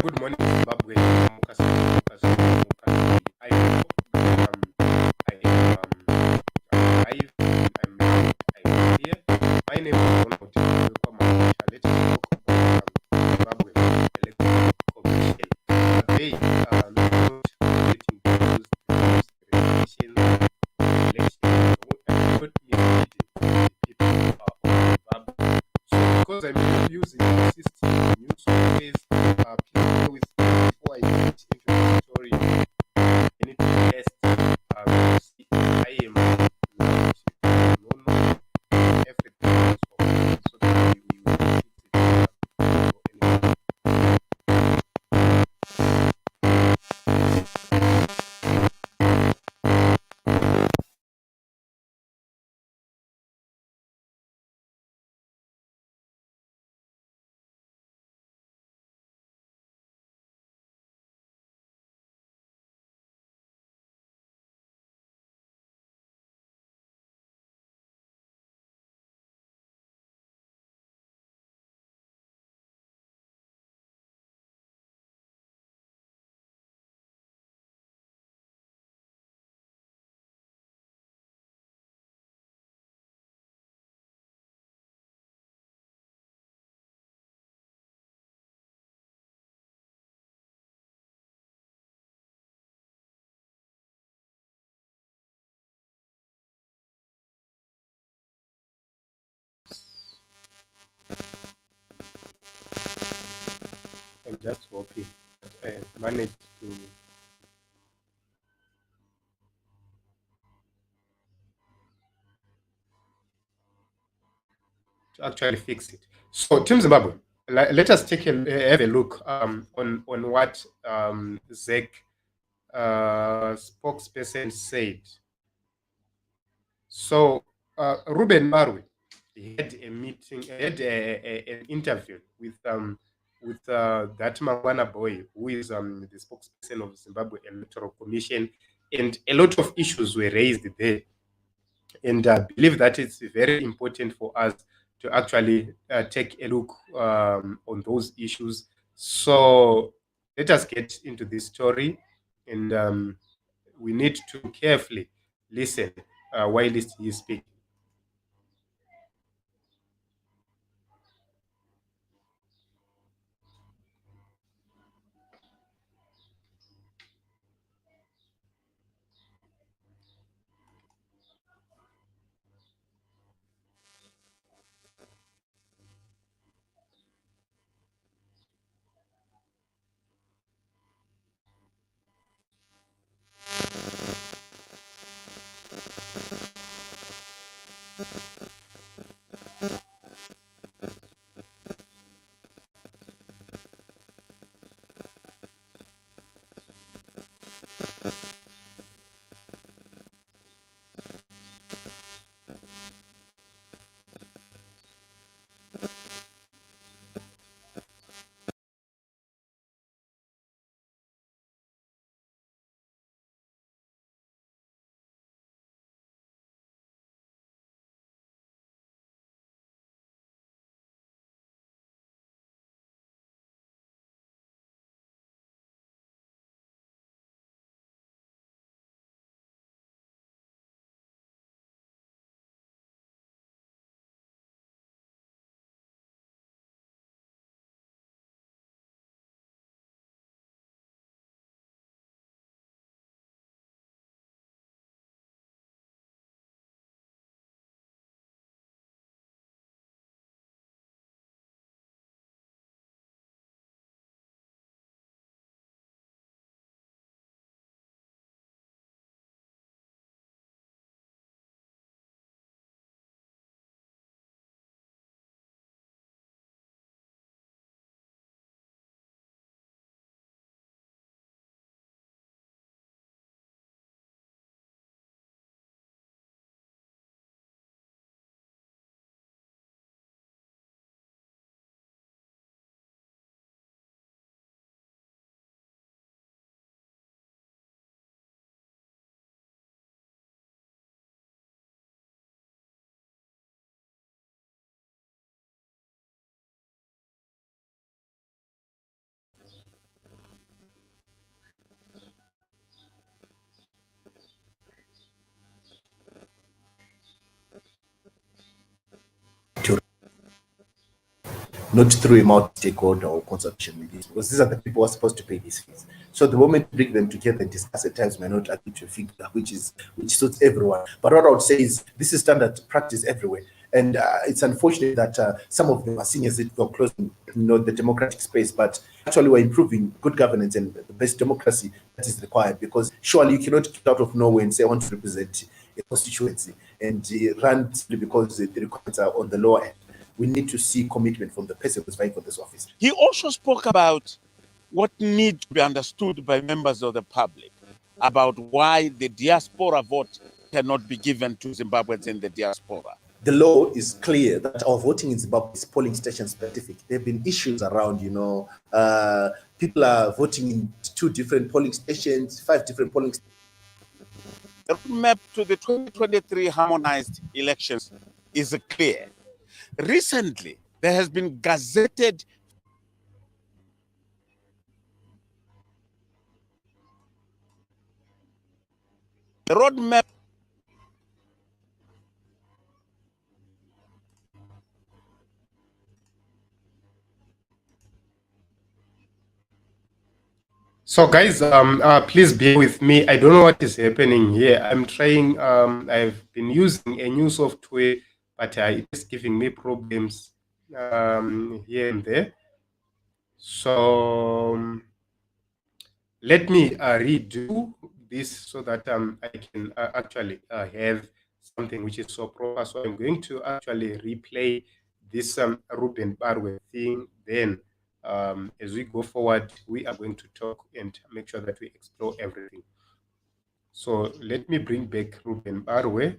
good morning, Zimbabwe. I hope I am alive. I'm here. My name is Ronald. Let's talk about Zimbabwe Electoral Commission. They are not getting those elections, not misleading the people of Zimbabwe. So, because I'm not using the system, news stories, people with before I get into the story, I need to test see if I am not, no, everything is okay, so that we will fix it. Anyway. I'm just hoping that I managed to actually fix it. So, Team Zimbabwe, let us have a look on what ZEC spokesperson said. So, Ruben Marwe had a meeting, an interview with that Mangwana boy, who is the spokesperson of Zimbabwe Electoral Commission, and a lot of issues were raised there. And I believe that it's very important for us to actually take a look on those issues. So let us get into this story, and we need to carefully listen while he is speaking. not through a multi-stakeholder or consultation with this, because these are the people who are supposed to pay these fees. So the moment you bring them together and discuss, at times may not agree to a figure which suits everyone. But what I would say is this is standard practice everywhere. And it's unfortunate that some of them are seen as if we're closing, the democratic space, but actually we're improving good governance and the best democracy that is required. Because surely you cannot get out of nowhere and say I want to represent a constituency and run simply because the requirements are on the lower end. We need to see commitment from the person who's vying for this office. He also spoke about what needs to be understood by members of the public about why the diaspora vote cannot be given to Zimbabweans in the diaspora. The law is clear that our voting in Zimbabwe is polling station specific. There have been issues around, people are voting in 2 different polling stations, 5 different polling stations. The roadmap to the 2023 harmonized elections is clear. Recently, there has been gazetted the roadmap. So guys, please bear with me. I don't know what is happening here. I'm trying, I've been using a new software, but it's giving me problems here and there. So let me redo this so that I can actually have something which is so proper. So I'm going to actually replay this Ruben Barwe thing. Then as we go forward, we are going to talk and make sure that we explore everything. So let me bring back Ruben Barwe.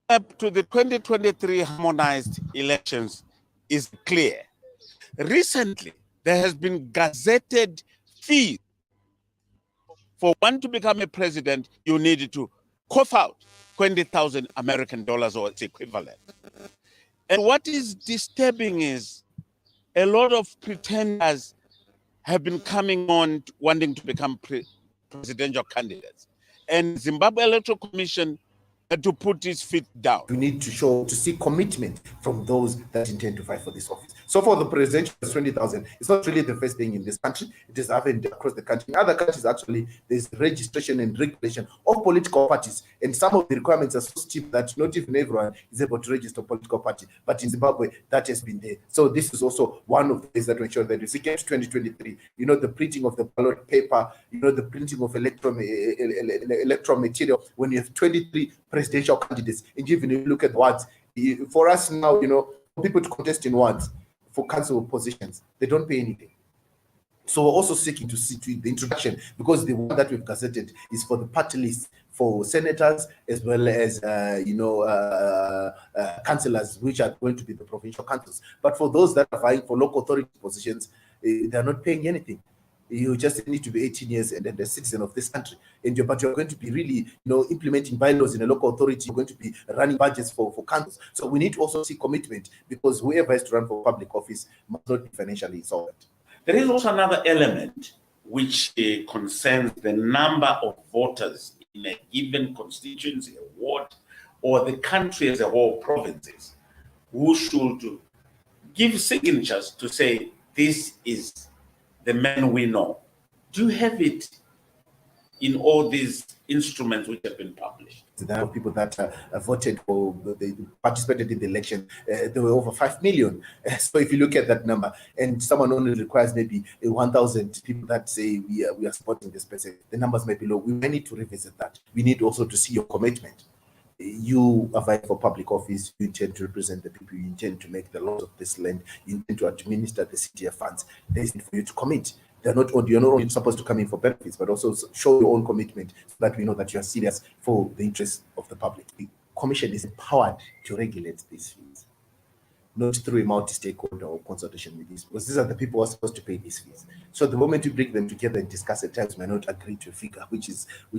Up to the 2023 harmonized elections is clear. Recently, there has been gazetted fees. For one to become a president, you need to cough out 20,000 American dollars or its equivalent. And what is disturbing is a lot of pretenders have been coming on wanting to become presidential candidates. And Zimbabwe Electoral Commission had to put its feet down. We need to see commitment from those that intend to fight for this office. So for the presidential 20,000, it's not really the first thing in this country. It is happened across the country. In other countries, actually, there's registration and regulation of political parties. And some of the requirements are so steep that not even everyone is able to register a political party. But in Zimbabwe, that has been there. So this is also one of the things that will ensure that as we get to 2023, the printing of the ballot paper, the printing of electoral material, when you have 23 presidential candidates, and even if you look at wards, for us now, for people to contest in wards for council positions, they don't pay anything. So we're also seeking to see to the introduction, because the one that we've gazetted is for the party list for senators as well as councillors, which are going to be the provincial councils. But for those that are vying for local authority positions, they're not paying anything. You just need to be 18 years and then the citizen of this country. But you're going to be really, implementing bylaws in a local authority. You're going to be running budgets for councils. So we need to also see commitment, because whoever has to run for public office must not be financially insolvent. There is also another element which concerns the number of voters in a given constituency, a ward, or the country as a whole, provinces, who should give signatures to say, this is the man we know. Do you have it in all these instruments which have been published? There are people that voted for, they participated in the election. There were over 5 million. So if you look at that number, and someone only requires maybe 1,000 people that say we are supporting this person, the numbers may be low. We may need to revisit that. We need also to see your commitment. You are vying for public office, you intend to represent the people, you intend to make the laws of this land, you intend to administer the CTF funds. There is need for you to commit. You're not only supposed to come in for benefits, but also show your own commitment so that we know that you are serious for the interests of the public. The Commission is empowered to regulate these fees, not through a multi-stakeholder or consultation with this, because these are the people who are supposed to pay these fees. So the moment you bring them together and discuss, at times may not agree to a figure which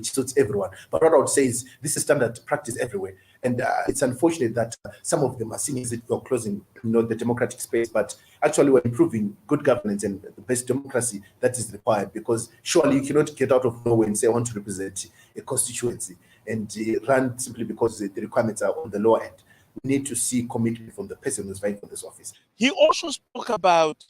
suits everyone. But what I would say is this is standard practice everywhere. And it's unfortunate that some of them are seen as if we're closing the democratic space, but actually we're improving good governance and the best democracy that is required, because surely you cannot get out of nowhere and say I want to represent a constituency and run simply because the requirements are on the lower end. We need to see commitment from the person who's vying for this office. He also spoke about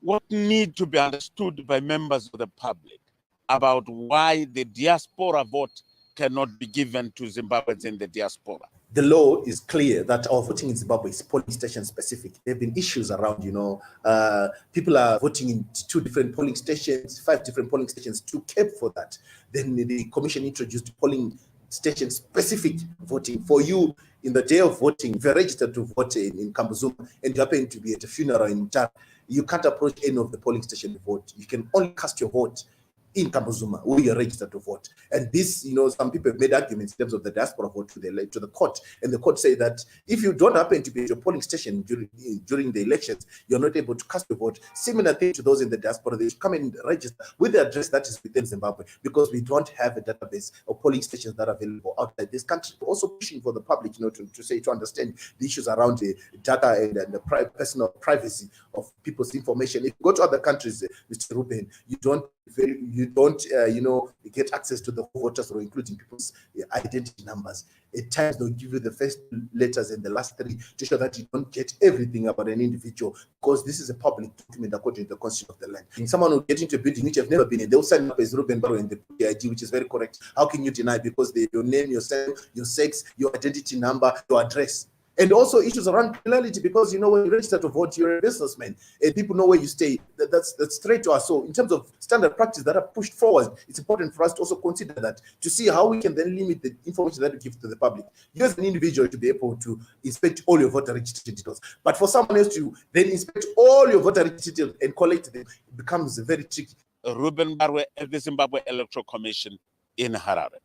what need to be understood by members of the public about why the diaspora vote cannot be given to Zimbabweans in the diaspora. The law is clear that our voting in Zimbabwe is polling station specific. There have been issues around, people are voting in 2 different polling stations, 5 different polling stations to cap for that. Then the commission introduced polling station specific voting for you in the day of voting. If you're registered to vote in Kambuzuma and you happen to be at a funeral in Mtara, you can't approach any of the polling station to vote. You can only cast your vote in Kambuzuma, where you're registered to vote. And this, some people have made arguments in terms of the diaspora vote to the court. And the court say that if you don't happen to be at your polling station during the elections, you're not able to cast your vote. Similar thing to those in the diaspora, they should come and register with the address that is within Zimbabwe, because we don't have a database of polling stations that are available outside this country. We're also pushing for the public, to understand the issues around the data and the personal privacy of people's information. If you go to other countries, Mr. Ruben, you don't get access to the voters or including people's identity numbers. At times they'll give you the first letters and the last 3 to show that you don't get everything about an individual, because this is a public document according to the constitution of the land. And someone will get into a building which have never been in, they'll sign up as Ruben Barrow in the ID, which is very correct. How can you deny? Because your name, your sex, your identity number, your address. And also issues around criminality, because when you register to vote, you're a businessman and people know where you stay. That's straight to us. So in terms of standard practice that are pushed forward, it's important for us to also consider that, to see how we can then limit the information that we give to the public. You as an individual to be able to inspect all your voter registration details, but for someone else to then inspect all your voter registration details and collect them, it becomes very tricky. Ruben Barwe at the Zimbabwe Electoral Commission in Harare.